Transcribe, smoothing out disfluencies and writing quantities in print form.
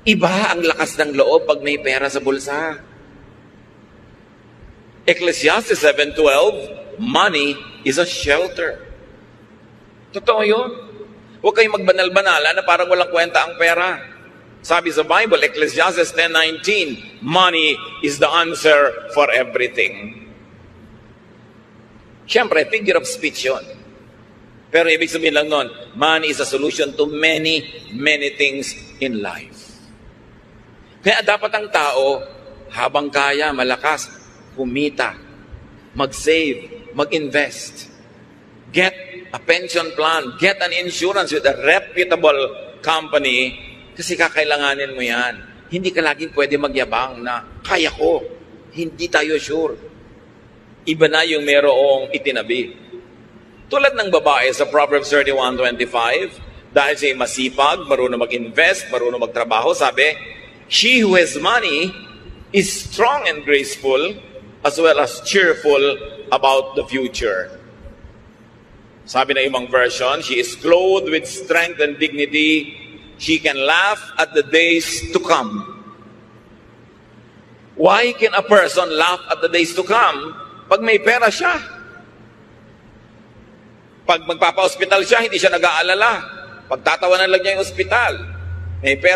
Iba ang lakas ng loob pag may pera sa bulsa. Ecclesiastes 7:12, money is a shelter. Totoo yun. Huwag kayong magbanal-banala na parang walang kwenta ang pera. Sabi sa Bible, Ecclesiastes 10:19, money is the answer for everything. Siyempre, figure of speech yun. Pero ibig sabihin lang nun, money is a solution to many, many things in life. Kaya dapat ang tao, habang kaya, malakas, kumita, mag-save, mag-invest, get a pension plan, get an insurance with a reputable company, kasi kakailanganin mo yan. Hindi ka laging pwede magyabang na, kaya ko. Hindi tayo sure. Iba na yung merong itinabi. Tulad ng babae sa Proverbs 31:25, dahil siya masipag, marunong mag-invest, marunong magtrabaho, sabi, she who has money is strong and graceful, as well as cheerful about the future. Sabi na ibang version, she is clothed with strength and dignity. She can laugh at the days to come. Why can a person laugh at the days to come pag may pera siya? Pag magpapa-hospital siya, hindi siya nag-aalala. Pagtatawanan lang niya yung ospital. May pera